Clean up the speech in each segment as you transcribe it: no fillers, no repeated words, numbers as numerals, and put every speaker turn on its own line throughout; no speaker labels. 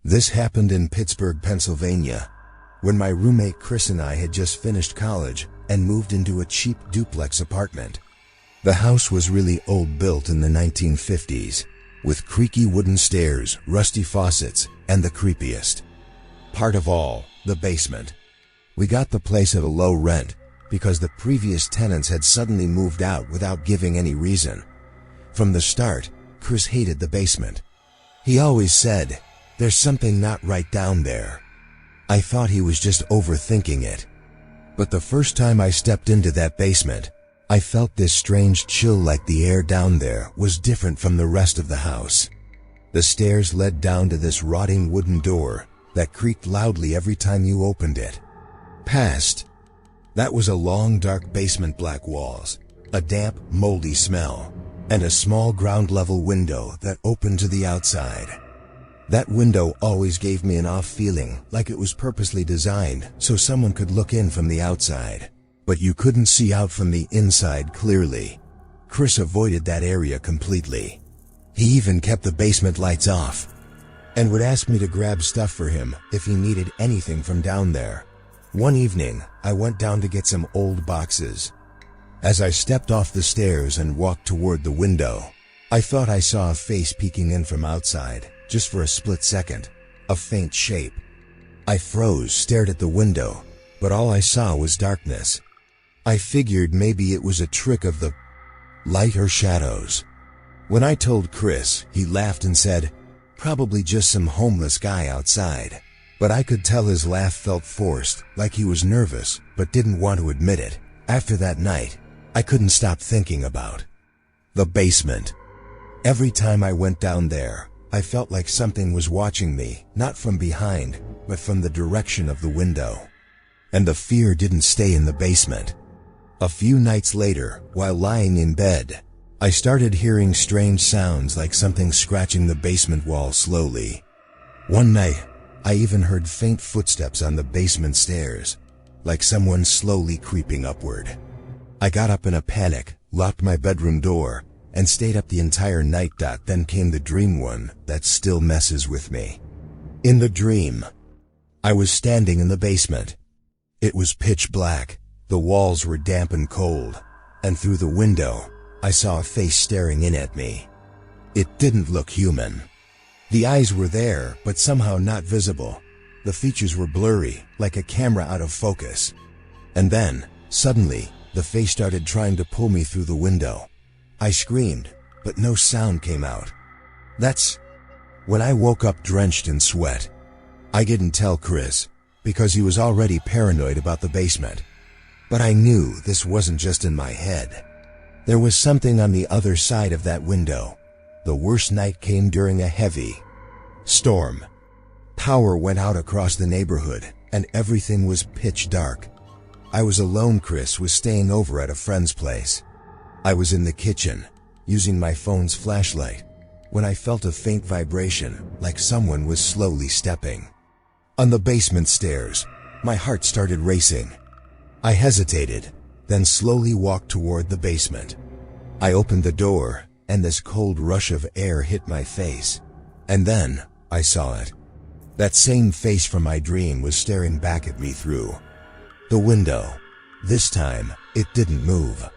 This happened in Pittsburgh, Pennsylvania, when my roommate Chris and I had just finished college and moved into a cheap duplex apartment. The house was really old, built in the 1950s, with creaky wooden stairs, rusty faucets, and the creepiest part of all, the basement. We got the place at a low rent because the previous tenants had suddenly moved out without giving any reason. From the start, Chris hated the basement. He always said, "There's something not right down there." I thought he was just overthinking it. But the first time I stepped into that basement, I felt this strange chill, like the air down there was different from the rest of the house. The stairs led down to this rotting wooden door that creaked loudly every time you opened it. Past that was a long, dark basement, black walls, a damp, moldy smell, and a small ground-level window that opened to the outside. That window always gave me an off feeling, like it was purposely designed so someone could look in from the outside, but you couldn't see out from the inside clearly. Chris avoided that area completely. He even kept the basement lights off and would ask me to grab stuff for him if he needed anything from down there. One evening, I went down to get some old boxes. As I stepped off the stairs and walked toward the window, I thought I saw a face peeking in from outside, just for a split second, a faint shape. I froze, stared at the window, but all I saw was darkness. I figured maybe it was a trick of the light or shadows. When I told Chris, he laughed and said, "Probably just some homeless guy outside." But I could tell his laugh felt forced, like he was nervous, but didn't want to admit it. After that night, I couldn't stop thinking about the basement. Every time I went down there, I felt like something was watching me, not from behind, but from the direction of the window. And the fear didn't stay in the basement. A few nights later, while lying in bed, I started hearing strange sounds, like something scratching the basement wall slowly. One night, I even heard faint footsteps on the basement stairs, like someone slowly creeping upward. I got up in a panic, locked my bedroom door, and stayed up the entire night. Then came the dream, one that still messes with me. In the dream, I was standing in the basement. It was pitch black, the walls were damp and cold, and through the window, I saw a face staring in at me. It didn't look human. The eyes were there, but somehow not visible. The features were blurry, like a camera out of focus. And then, suddenly, the face started trying to pull me through the window. I screamed, but no sound came out. That's when I woke up drenched in sweat. I didn't tell Chris, because he was already paranoid about the basement. But I knew this wasn't just in my head. There was something on the other side of that window. The worst night came during a heavy storm. Power went out across the neighborhood, and everything was pitch dark. I was alone. Chris was staying over at a friend's place. I was in the kitchen, using my phone's flashlight, when I felt a faint vibration, like someone was slowly stepping on the basement stairs. My heart started racing. I hesitated, then slowly walked toward the basement. I opened the door, and this cold rush of air hit my face. And then, I saw it. That same face from my dream was staring back at me through the window. This time, it didn't move.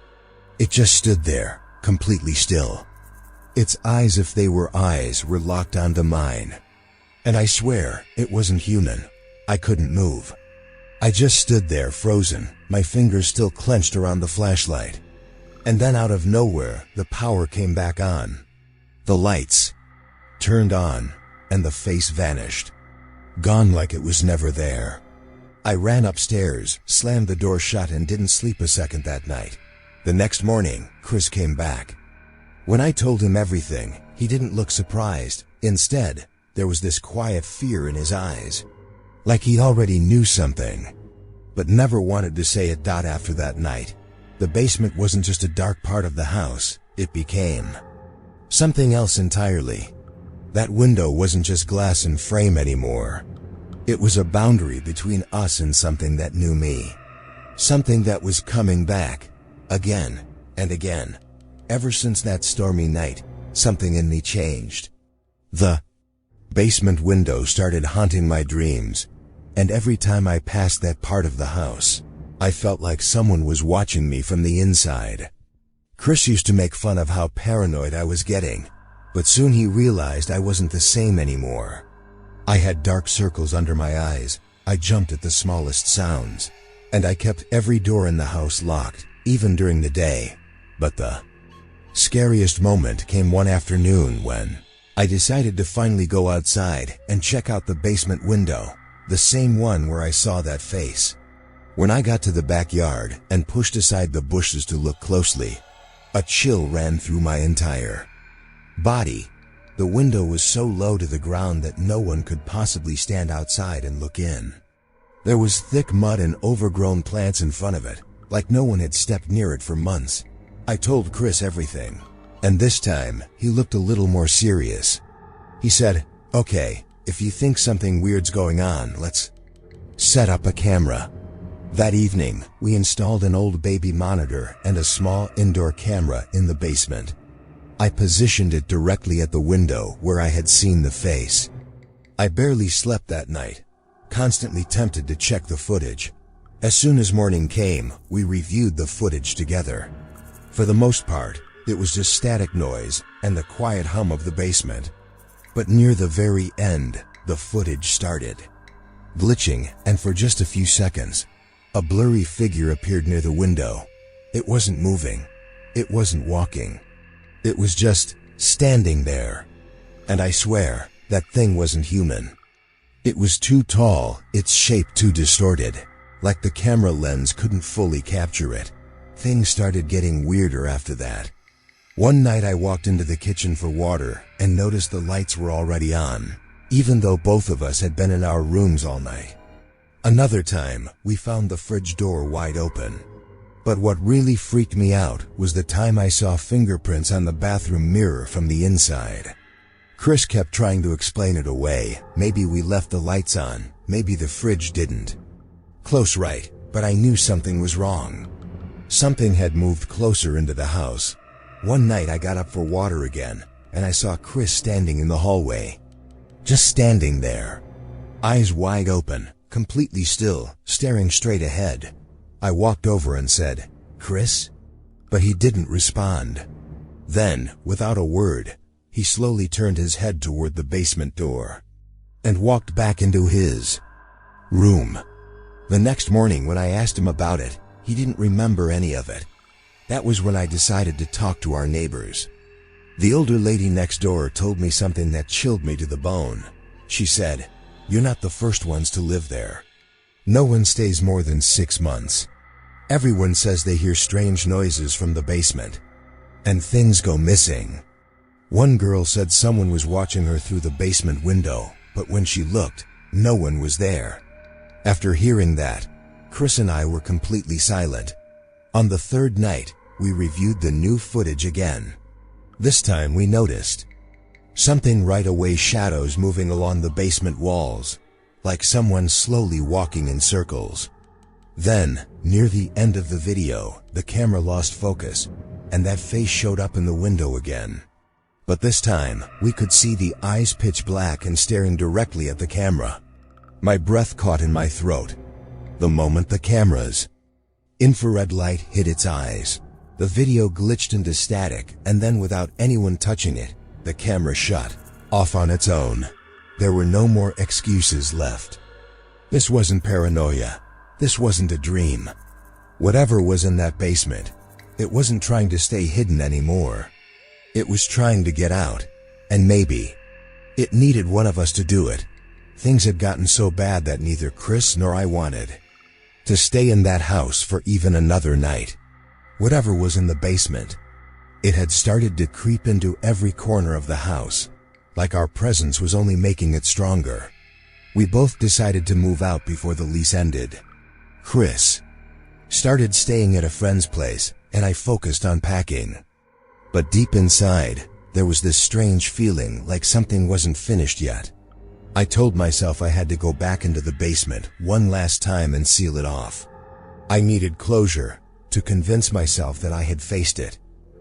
It just stood there, completely still. Its eyes, if they were eyes, were locked onto mine. And I swear, it wasn't human. I couldn't move. I just stood there frozen, my fingers still clenched around the flashlight. And then out of nowhere, the power came back on. The lights turned on, and the face vanished. Gone, like it was never there. I ran upstairs, slammed the door shut, and didn't sleep a second that night. The next morning, Chris came back. When I told him everything, he didn't look surprised. Instead, there was this quiet fear in his eyes, like he already knew something, but never wanted to say it. After that night, the basement wasn't just a dark part of the house, it became something else entirely. That window wasn't just glass and frame anymore. It was a boundary between us and something that knew me. Something that was coming back, again and again. Ever since that stormy night, something in me changed. The basement window started haunting my dreams, and every time I passed that part of the house, I felt like someone was watching me from the inside. Chris used to make fun of how paranoid I was getting, but soon he realized I wasn't the same anymore. I had dark circles under my eyes, I jumped at the smallest sounds, and I kept every door in the house locked, even during the day. But the scariest moment came one afternoon when I decided to finally go outside and check out the basement window, the same one where I saw that face. When I got to the backyard and pushed aside the bushes to look closely, a chill ran through my entire body. The window was so low to the ground that no one could possibly stand outside and look in. There was thick mud and overgrown plants in front of it, like no one had stepped near it for months. I told Chris everything, and this time he looked a little more serious. He said, "Okay, if you think something weird's going on, let's set up a camera." That evening, we installed an old baby monitor and a small indoor camera in the basement. I positioned it directly at the window where I had seen the face. I barely slept that night, constantly tempted to check the footage. As soon as morning came, we reviewed the footage together. For the most part, it was just static noise and the quiet hum of the basement. But near the very end, the footage started glitching, and for just a few seconds, a blurry figure appeared near the window. It wasn't moving. It wasn't walking. It was just standing there. And I swear, that thing wasn't human. It was too tall, its shape too distorted, like the camera lens couldn't fully capture it. Things started getting weirder after that. One night I walked into the kitchen for water and noticed the lights were already on, even though both of us had been in our rooms all night. Another time, we found the fridge door wide open. But what really freaked me out was the time I saw fingerprints on the bathroom mirror from the inside. Chris kept trying to explain it away. Maybe we left the lights on, maybe the fridge didn't. Close right, but I knew something was wrong. Something had moved closer into the house. One night I got up for water again, and I saw Chris standing in the hallway. Just standing there. Eyes wide open, completely still, staring straight ahead. I walked over and said, "Chris?" But he didn't respond. Then, without a word, he slowly turned his head toward the basement door and walked back into his room. The next morning when I asked him about it, he didn't remember any of it. That was when I decided to talk to our neighbors. The older lady next door told me something that chilled me to the bone. She said, "You're not the first ones to live there. No one stays more than 6 months. Everyone says they hear strange noises from the basement, and things go missing." One girl said someone was watching her through the basement window, but when she looked, no one was there. After hearing that, Chris and I were completely silent. On the third night, we reviewed the new footage again. This time we noticed something right away, shadows moving along the basement walls, like someone slowly walking in circles. Then, near the end of the video, the camera lost focus, and that face showed up in the window again. But this time, we could see the eyes pitch black and staring directly at the camera. My breath caught in my throat. The moment the camera's infrared light hit its eyes, the video glitched into static, and then without anyone touching it, the camera shut off on its own. There were no more excuses left. This wasn't paranoia. This wasn't a dream. Whatever was in that basement, it wasn't trying to stay hidden anymore. It was trying to get out, and maybe it needed one of us to do it. Things had gotten so bad that neither Chris nor I wanted to stay in that house for even another night. Whatever was in the basement, it had started to creep into every corner of the house, like our presence was only making it stronger. We both decided to move out before the lease ended. Chris started staying at a friend's place, and I focused on packing. But deep inside, there was this strange feeling like something wasn't finished yet. I told myself I had to go back into the basement one last time and seal it off. I needed closure, to convince myself that I had faced it.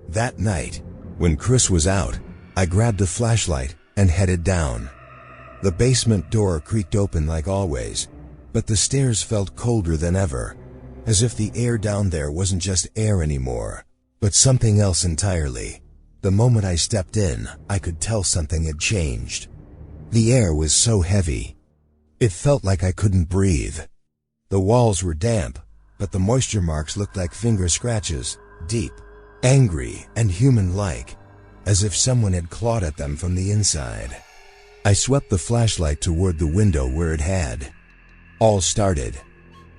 That night, when Chris was out, I grabbed a flashlight and headed down. The basement door creaked open like always, but the stairs felt colder than ever, as if the air down there wasn't just air anymore, but something else entirely. The moment I stepped in, I could tell something had changed. The air was so heavy. It felt like I couldn't breathe. The walls were damp, but the moisture marks looked like finger scratches, deep, angry, and human-like, as if someone had clawed at them from the inside. I swept the flashlight toward the window where it had all started,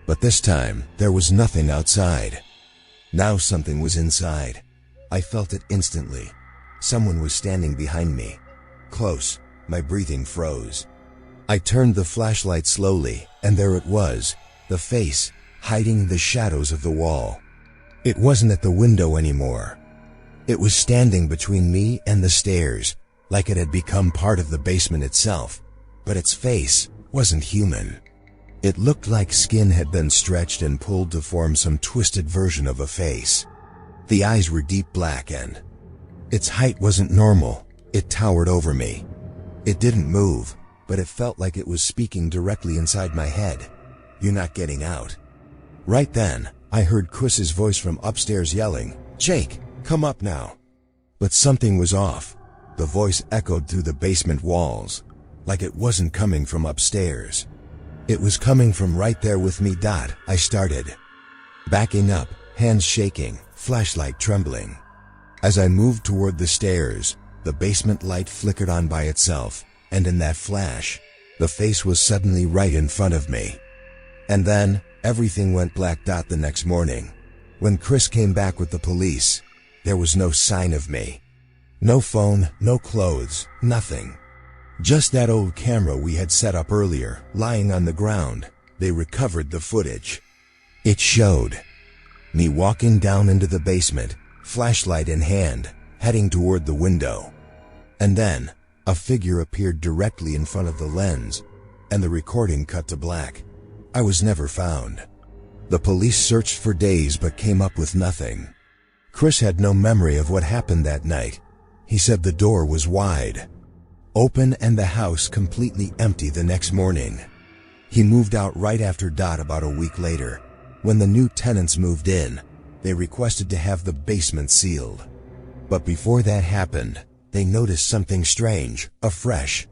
but this time there was nothing outside. Now something was inside. I felt it instantly. Someone was standing behind me. Close, my breathing froze. I turned the flashlight slowly, and there it was, the face, hiding the shadows of the wall. It wasn't at the window anymore. It was standing between me and the stairs, like it had become part of the basement itself, but its face wasn't human. It looked like skin had been stretched and pulled to form some twisted version of a face. The eyes were deep black and its height wasn't normal. It towered over me. It didn't move, but it felt like it was speaking directly inside my head. "You're not getting out." Right then, I heard Chris's voice from upstairs yelling, "Jake, come up now." But something was off. The voice echoed through the basement walls, like it wasn't coming from upstairs. It was coming from right there with me. I started backing up, hands shaking, flashlight trembling. As I moved toward the stairs, the basement light flickered on by itself, and in that flash, the face was suddenly right in front of me. And then, everything went black. The next morning, when Chris came back with the police, there was no sign of me. No phone, no clothes, nothing. Just that old camera we had set up earlier, lying on the ground. They recovered the footage. It showed me walking down into the basement, flashlight in hand, heading toward the window. And then, a figure appeared directly in front of the lens, and the recording cut to black. I was never found. The police searched for days but came up with nothing. Chris had no memory of what happened that night. He said the door was wide open and the house completely empty the next morning. He moved out right after about a week later. When the new tenants moved in, they requested to have the basement sealed. But before that happened, they noticed something strange, a fresh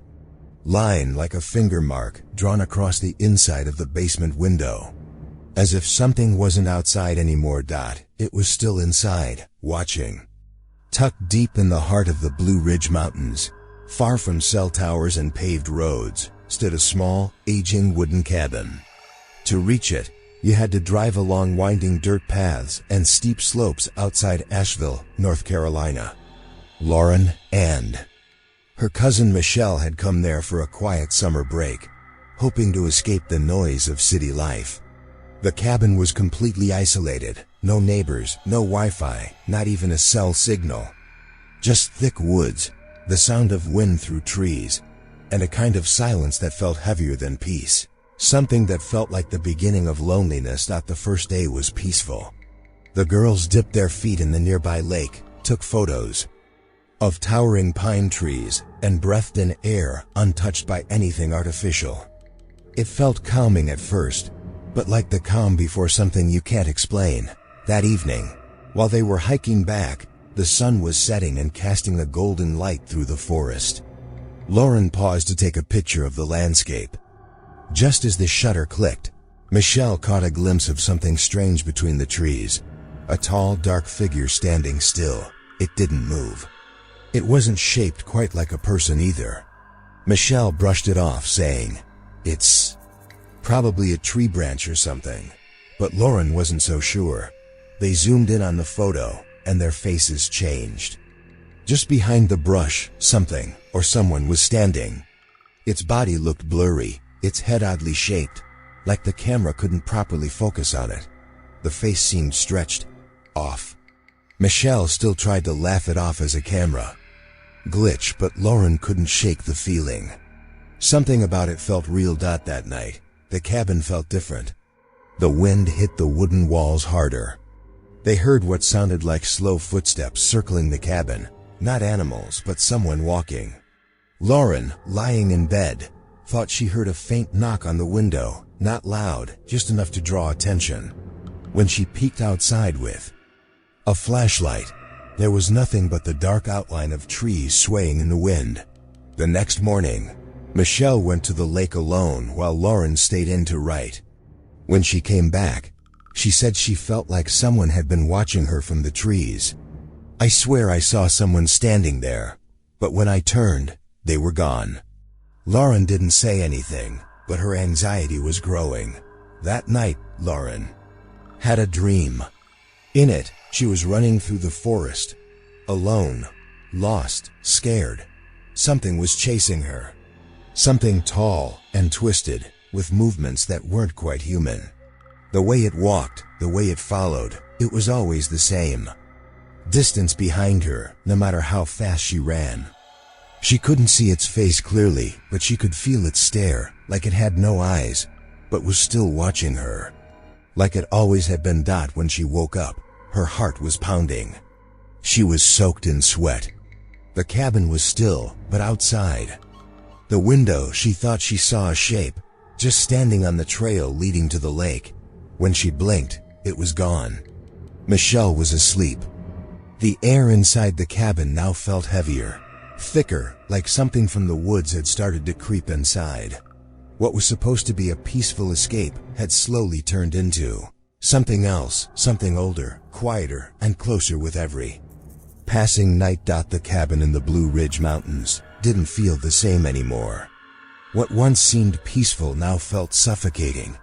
line like a finger mark drawn across the inside of the basement window. As if something wasn't outside anymore. It was still inside, watching. Tucked deep in the heart of the Blue Ridge Mountains, far from cell towers and paved roads, stood a small, aging wooden cabin. To reach it, you had to drive along winding dirt paths and steep slopes outside Asheville, North Carolina. Lauren and her cousin Michelle had come there for a quiet summer break, hoping to escape the noise of city life. The cabin was completely isolated, no neighbors, no Wi-Fi, not even a cell signal. Just thick woods, the sound of wind through trees, and a kind of silence that felt heavier than peace. Something that felt like the beginning of loneliness. The first day was peaceful. The girls dipped their feet in the nearby lake, took photos of towering pine trees, and breathed in air untouched by anything artificial. It felt calming at first, but like the calm before something you can't explain. That evening, while they were hiking back, the sun was setting and casting a golden light through the forest. Lauren paused to take a picture of the landscape. Just as the shutter clicked, Michelle caught a glimpse of something strange between the trees. A tall, dark figure standing still. It didn't move. It wasn't shaped quite like a person either. Michelle brushed it off, saying, "It's probably a tree branch or something." But Lauren wasn't so sure. They zoomed in on the photo, and their faces changed. Just behind the brush, something, or someone was standing. Its body looked blurry, its head oddly shaped, like the camera couldn't properly focus on it. The face seemed stretched, off. Michelle still tried to laugh it off as a camera glitch, but Lauren couldn't shake the feeling. Something about it felt real. That night, the cabin felt different. The wind hit the wooden walls harder. They heard what sounded like slow footsteps circling the cabin. Not animals, but someone walking. Lauren, lying in bed, thought she heard a faint knock on the window, not loud, just enough to draw attention. When she peeked outside with a flashlight, there was nothing but the dark outline of trees swaying in the wind. The next morning, Michelle went to the lake alone while Lauren stayed in to write. When she came back, she said she felt like someone had been watching her from the trees. "I swear I saw someone standing there, but when I turned, they were gone." Lauren didn't say anything, but her anxiety was growing. That night, Lauren had a dream. In it, she was running through the forest, alone, lost, scared. Something was chasing her. Something tall and twisted, with movements that weren't quite human. The way it walked, the way it followed, it was always the same. Distance behind her, no matter how fast she ran. She couldn't see its face clearly, but she could feel its stare, like it had no eyes, but was still watching her. Like it always had been. When she woke up, her heart was pounding. She was soaked in sweat. The cabin was still, but outside the window, she thought she saw a shape, just standing on the trail leading to the lake. When she blinked, it was gone. Michelle was asleep. The air inside the cabin now felt heavier, thicker, like something from the woods had started to creep inside. What was supposed to be a peaceful escape had slowly turned into something else, something older, quieter, and closer with every passing night. The cabin in the Blue Ridge Mountains didn't feel the same anymore. What once seemed peaceful now felt suffocating,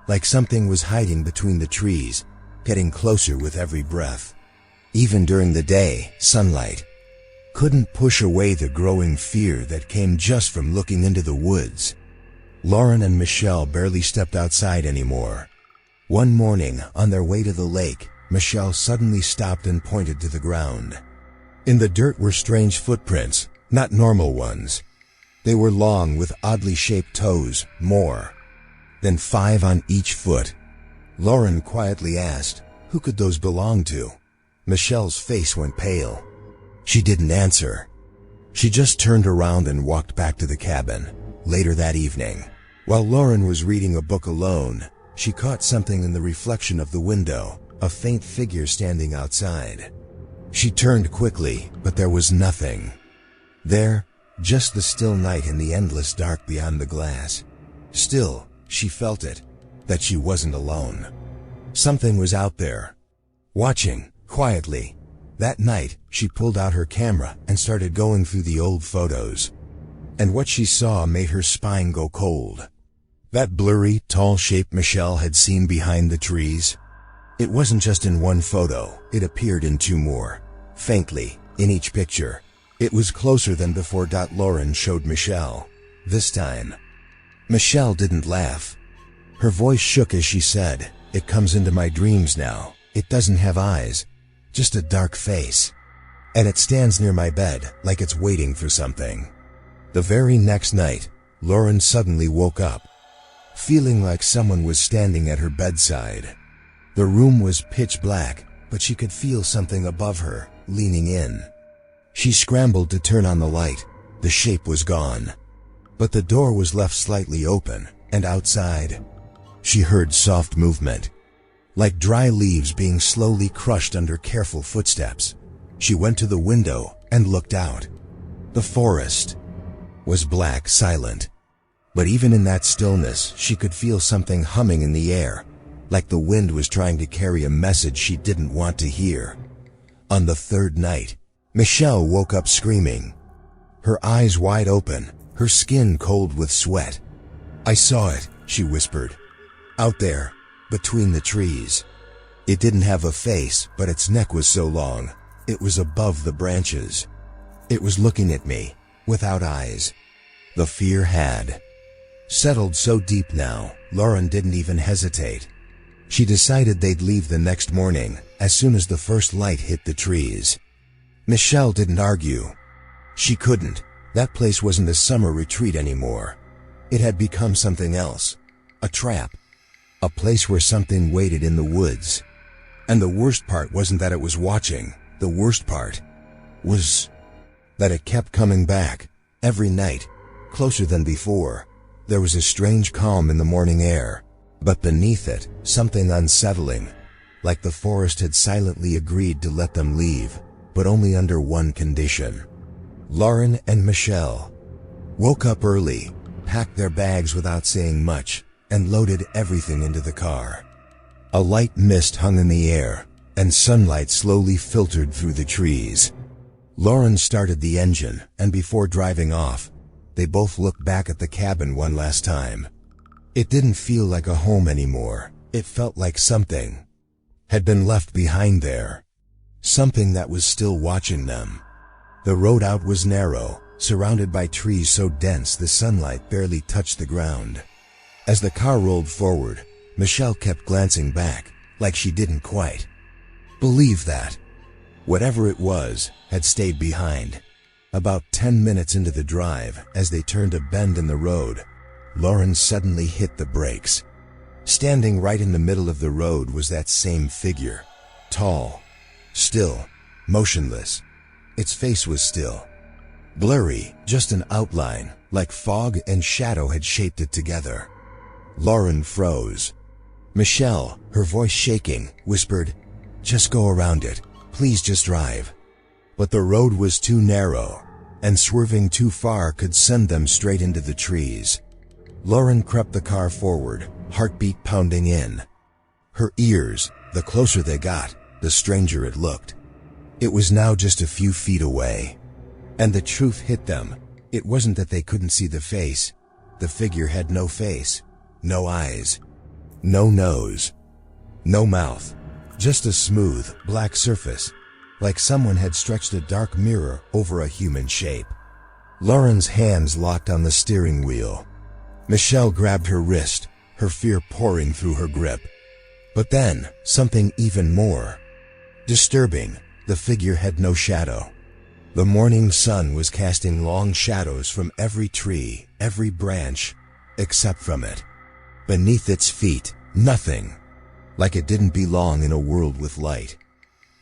like something was hiding between the trees, getting closer with every breath. Even during the day, sunlight couldn't push away the growing fear that came just from looking into the woods. Lauren and Michelle barely stepped outside anymore. One morning, on their way to the lake, Michelle suddenly stopped and pointed to the ground. In the dirt were strange footprints, not normal ones. They were long with oddly shaped toes, more than 5 on each foot. Lauren quietly asked, "Who could those belong to?" Michelle's face went pale. She didn't answer. She just turned around and walked back to the cabin. Later that evening, while Lauren was reading a book alone, she caught something in the reflection of the window, a faint figure standing outside. She turned quickly, but there was nothing there, just the still night and the endless dark beyond the glass. Still, she felt it, that she wasn't alone. Something was out there, watching, quietly. That night, she pulled out her camera and started going through the old photos. And what she saw made her spine go cold. That blurry, tall shape Michelle had seen behind the trees. It wasn't just in one photo, it appeared in 2 more. Faintly, in each picture. It was closer than before. Lauren showed Michelle. This time, Michelle didn't laugh. Her voice shook as she said, "It comes into my dreams now. It doesn't have eyes, just a dark face. And it stands near my bed, like it's waiting for something." The very next night, Lauren suddenly woke up, feeling like someone was standing at her bedside. The room was pitch black, but she could feel something above her, leaning in. She scrambled to turn on the light. The shape was gone, but the door was left slightly open, and outside, she heard soft movement, like dry leaves being slowly crushed under careful footsteps. She went to the window and looked out. The forest was black, silent. But even in that stillness, she could feel something humming in the air, like the wind was trying to carry a message she didn't want to hear. On the 3rd night, Michelle woke up screaming, her eyes wide open, her skin cold with sweat. "I saw it," she whispered. "Out there, between the trees. It didn't have a face, but its neck was so long. It was above the branches. It was looking at me, without eyes." The fear had settled so deep now, Lauren didn't even hesitate. She decided they'd leave the next morning, as soon as the first light hit the trees. Michelle didn't argue. She couldn't. That place wasn't a summer retreat anymore. It had become something else. A trap. A place where something waited in the woods. And the worst part wasn't that it was watching. The worst part was that it kept coming back, every night, closer than before, There was a strange calm in the morning air, but beneath it, something unsettling, like the forest had silently agreed to let them leave, but only under one condition. Lauren and Michelle woke up early, packed their bags without saying much, and loaded everything into the car. A light mist hung in the air, and sunlight slowly filtered through the trees. Lauren started the engine, and before driving off, they both looked back at the cabin one last time. It didn't feel like a home anymore. It felt like something had been left behind there. Something that was still watching them. The road out was narrow, surrounded by trees so dense the sunlight barely touched the ground. As the car rolled forward, Michelle kept glancing back, like she didn't quite believe that whatever it was had stayed behind. About 10 minutes into the drive, as they turned a bend in the road, Lauren suddenly hit the brakes. Standing right in the middle of the road was that same figure. Tall, still, motionless. Its face was still blurry, just an outline, like fog and shadow had shaped it together. Lauren froze. Michelle, her voice shaking, whispered, "Just go around it. Please just drive." But the road was too narrow, and swerving too far could send them straight into the trees. Lauren crept the car forward, heartbeat pounding in. Her ears, the closer they got, the stranger it looked. It was now just a few feet away. And the truth hit them. It wasn't that they couldn't see the face. The figure had no face, no eyes, no nose, no mouth. Just a smooth, black surface, like someone had stretched a dark mirror over a human shape. Lauren's hands locked on the steering wheel. Michelle grabbed her wrist, her fear pouring through her grip. But then, something even more disturbing. The figure had no shadow. The morning sun was casting long shadows from every tree, every branch, except from it. Beneath its feet, nothing. Like it didn't belong in a world with light.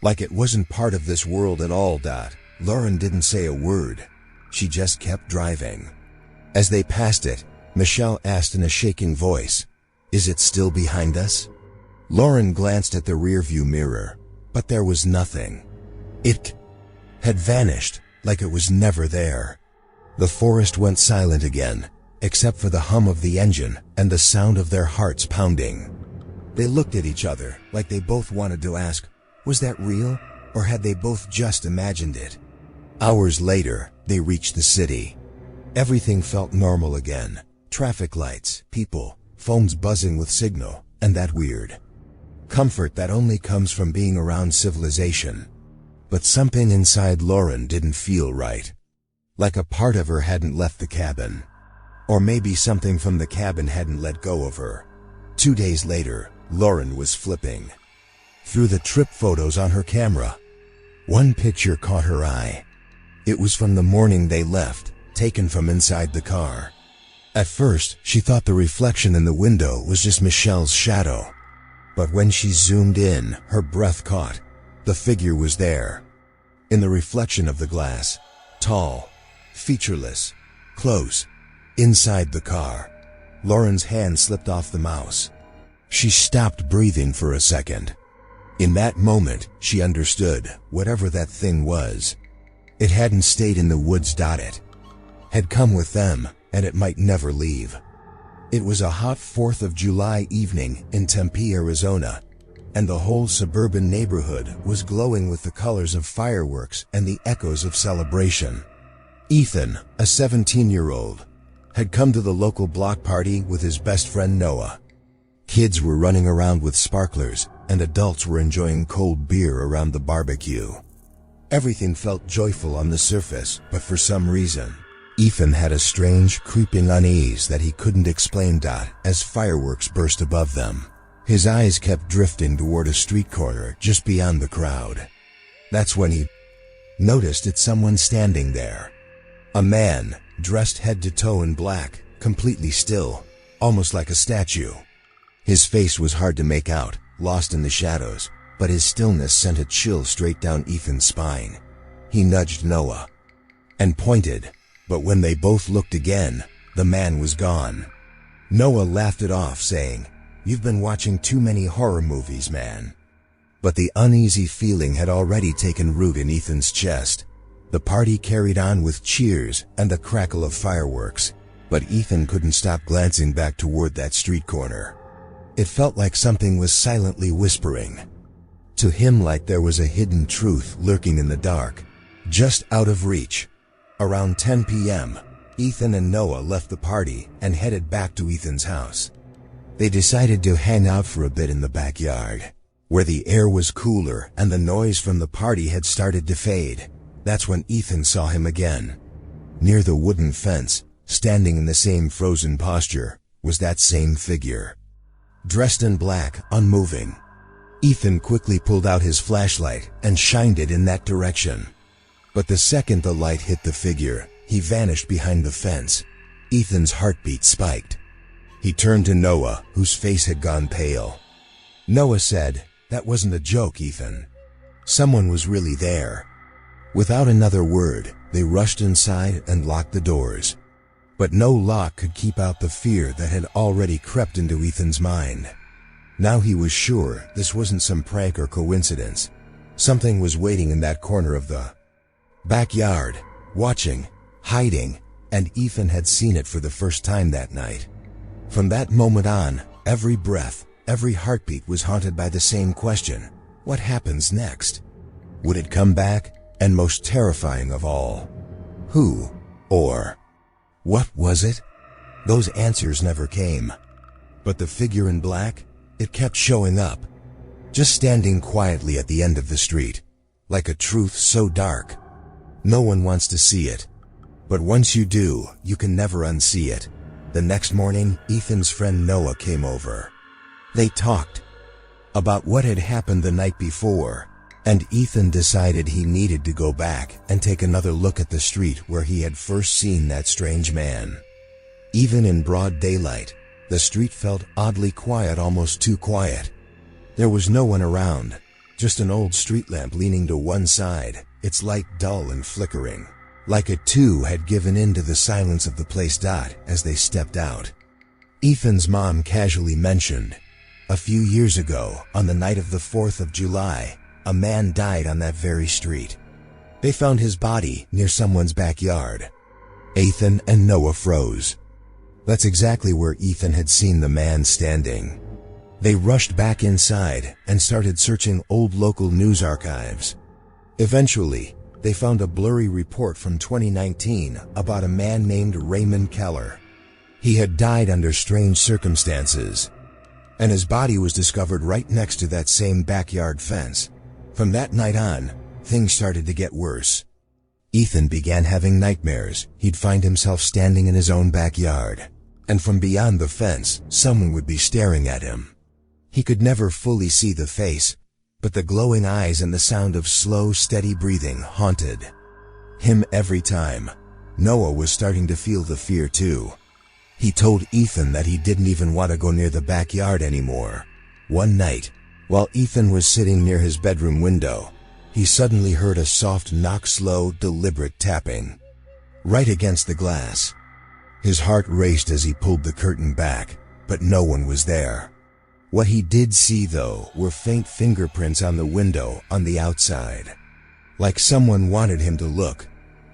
Like it wasn't part of this world at all. Lauren didn't say a word. She just kept driving. As they passed it, Michelle asked in a shaking voice, "Is it still behind us?" Lauren glanced at the rearview mirror, but there was nothing. It had vanished, like it was never there. The forest went silent again, except for the hum of the engine and the sound of their hearts pounding. They looked at each other, like they both wanted to ask, was that real, or had they both just imagined it? Hours later, they reached the city. Everything felt normal again. Traffic lights, people, phones buzzing with signal, and that weird comfort that only comes from being around civilization. But something inside Lauren didn't feel right. Like a part of her hadn't left the cabin. Or maybe something from the cabin hadn't let go of her. 2 days later, Lauren was flipping through the trip photos on her camera. One picture caught her eye. It was from the morning they left, taken from inside the car. At first, she thought the reflection in the window was just Michelle's shadow. But when she zoomed in, her breath caught. The figure was there. In the reflection of the glass. Tall, featureless, close, inside the car. Lauren's hand slipped off the mouse. She stopped breathing for a second. In that moment, she understood, whatever that thing was. It hadn't stayed in the woods. It had come with them, and it might never leave. It was a hot 4th of July evening in Tempe, Arizona, and the whole suburban neighborhood was glowing with the colors of fireworks and the echoes of celebration. Ethan, a 17-year-old, had come to the local block party with his best friend Noah. Kids were running around with sparklers, and adults were enjoying cold beer around the barbecue. Everything felt joyful on the surface, but for some reason, Ethan had a strange, creeping unease that he couldn't explain. As fireworks burst above them, his eyes kept drifting toward a street corner just beyond the crowd. That's when he noticed it's someone standing there. A man, dressed head to toe in black, completely still, almost like a statue. His face was hard to make out, lost in the shadows, but his stillness sent a chill straight down Ethan's spine. He nudged Noah and pointed, but when they both looked again, the man was gone. Noah laughed it off, saying, "You've been watching too many horror movies, man." But the uneasy feeling had already taken root in Ethan's chest. The party carried on with cheers and the crackle of fireworks, but Ethan couldn't stop glancing back toward that street corner. It felt like something was silently whispering to him, like there was a hidden truth lurking in the dark, just out of reach. Around 10 p.m., Ethan and Noah left the party and headed back to Ethan's house. They decided to hang out for a bit in the backyard, where the air was cooler and the noise from the party had started to fade. That's when Ethan saw him again. Near the wooden fence, standing in the same frozen posture, was that same figure. Dressed in black, unmoving. Ethan quickly pulled out his flashlight and shined it in that direction. But the second the light hit the figure, he vanished behind the fence. Ethan's heartbeat spiked. He turned to Noah, whose face had gone pale. Noah said, "That wasn't a joke, Ethan. Someone was really there." Without another word, they rushed inside and locked the doors. But no lock could keep out the fear that had already crept into Ethan's mind. Now he was sure this wasn't some prank or coincidence. Something was waiting in that corner of the backyard, watching, hiding, and Ethan had seen it for the first time that night. From that moment on, every breath, every heartbeat was haunted by the same question: what happens next? Would it come back? And most terrifying of all, who or what was it? Those answers never came. But the figure in black, it kept showing up, just standing quietly at the end of the street, like a truth so dark. No one wants to see it. But once you do, you can never unsee it. The next morning, Ethan's friend Noah came over. They talked about what had happened the night before, and Ethan decided he needed to go back and take another look at the street where he had first seen that strange man. Even in broad daylight, the street felt oddly quiet, almost too quiet. There was no one around, just an old street lamp leaning to one side, its light dull and flickering, like it too had given in to the silence of the place. As they stepped out, Ethan's mom casually mentioned, "A few years ago, on the night of the 4th of July, a man died on that very street. They found his body near someone's backyard." Ethan and Noah froze. That's exactly where Ethan had seen the man standing. They rushed back inside and started searching old local news archives. Eventually, they found a blurry report from 2019 about a man named Raymond Keller. He had died under strange circumstances, and his body was discovered right next to that same backyard fence. From that night on, things started to get worse. Ethan began having nightmares. He'd find himself standing in his own backyard, and from beyond the fence, someone would be staring at him. He could never fully see the face, but the glowing eyes and the sound of slow, steady breathing haunted him every time. Noah was starting to feel the fear too. He told Ethan that he didn't even want to go near the backyard anymore. One night, while Ethan was sitting near his bedroom window, he suddenly heard a soft knock, slow, deliberate tapping right against the glass. His heart raced as he pulled the curtain back, but no one was there. What he did see, though, were faint fingerprints on the window on the outside, like someone wanted him to look.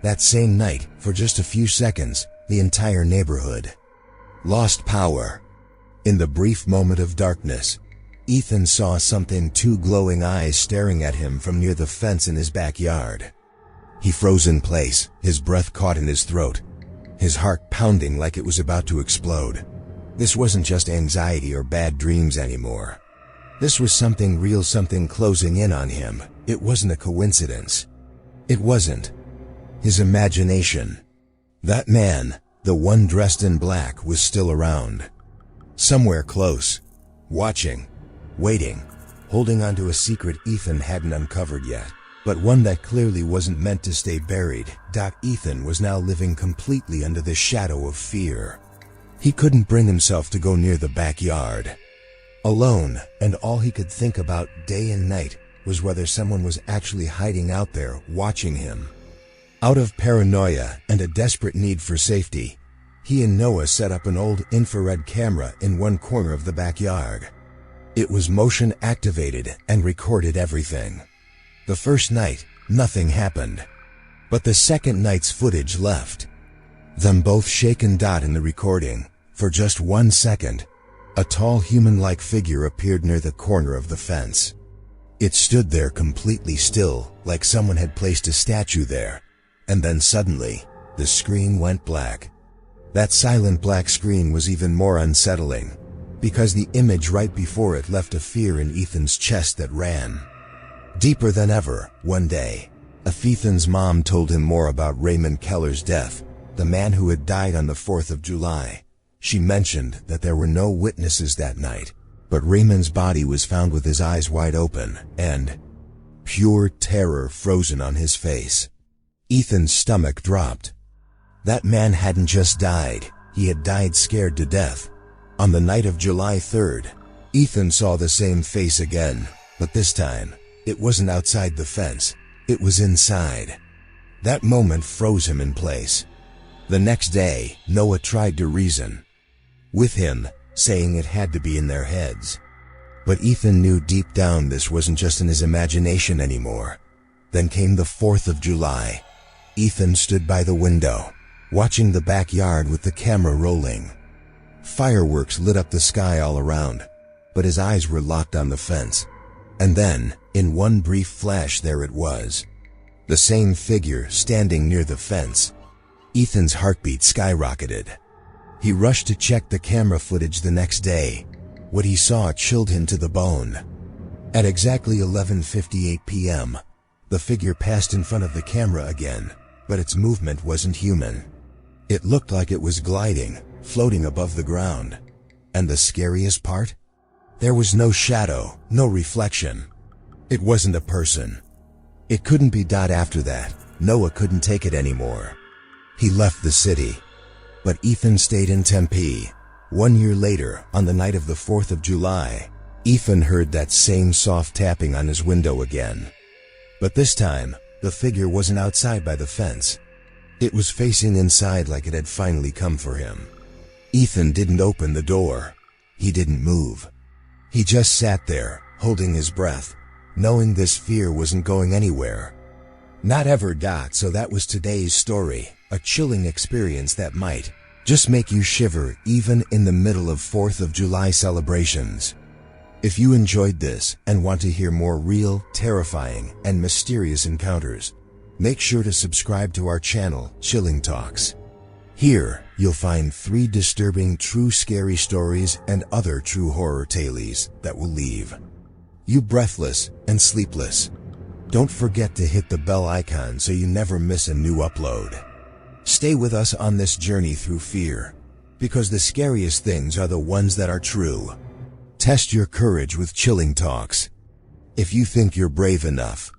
That same night, for just a few seconds, the entire neighborhood lost power. In the brief moment of darkness, Ethan saw something, two glowing eyes staring at him from near the fence in his backyard. He froze in place, his breath caught in his throat, his heart pounding like it was about to explode. This wasn't just anxiety or bad dreams anymore. This was something real, something closing in on him. It wasn't a coincidence. It wasn't his imagination. That man, the one dressed in black, was still around. Somewhere close, watching, waiting, holding onto a secret Ethan hadn't uncovered yet, but one that clearly wasn't meant to stay buried. Ethan was now living completely under the shadow of fear. He couldn't bring himself to go near the backyard. Alone, and all he could think about day and night was whether someone was actually hiding out there watching him. Out of paranoia and a desperate need for safety, He and Noah set up an old infrared camera in one corner of the backyard. It was motion activated and recorded everything. The first night, nothing happened. But the second night's footage left them both shaken. In the recording, for just 1 second, a tall human-like figure appeared near the corner of the fence. It stood there completely still, like someone had placed a statue there. And then suddenly, the screen went black. That silent black screen was even more unsettling, because the image right before it left a fear in Ethan's chest that ran deeper than ever. One day, Ethan's mom told him more about Raymond Keller's death, the man who had died on the 4th of July. She mentioned that there were no witnesses that night, but Raymond's body was found with his eyes wide open and pure terror frozen on his face. Ethan's stomach dropped. That man hadn't just died, he had died scared to death. On the night of July 3rd, Ethan saw the same face again, but this time, it wasn't outside the fence, it was inside. That moment froze him in place. The next day, Noah tried to reason with him, saying it had to be in their heads. But Ethan knew deep down this wasn't just in his imagination anymore. Then came the 4th of July. Ethan stood by the window, watching the backyard with the camera rolling. Fireworks lit up the sky all around, but his eyes were locked on the fence. And then, in one brief flash, there it was. The same figure standing near the fence. Ethan's heartbeat skyrocketed. He rushed to check the camera footage the next day. What he saw chilled him to the bone. At exactly 11:58 p.m., the figure passed in front of the camera again, but its movement wasn't human. It looked like it was gliding, floating above the ground. And the scariest part? There was no shadow, no reflection. It wasn't a person. It couldn't be. After that, Noah couldn't take it anymore. He left the city. But Ethan stayed in Tempe. 1 year later, on the night of the 4th of July, Ethan heard that same soft tapping on his window again. But this time, the figure wasn't outside by the fence. It was facing inside, like it had finally come for him. Ethan didn't open the door. He didn't move. He just sat there, holding his breath, knowing this fear wasn't going anywhere. Not ever. So that was today's story, a chilling experience that might just make you shiver even in the middle of 4th of July celebrations. If you enjoyed this and want to hear more real, terrifying, and mysterious encounters, make sure to subscribe to our channel, Chilling Talks. Here, you'll find 3 disturbing true scary stories and other true horror tales that will leave you breathless and sleepless. Don't forget to hit the bell icon so you never miss a new upload. Stay with us on this journey through fear, because the scariest things are the ones that are true. Test your courage with Chilling Talks. If you think you're brave enough,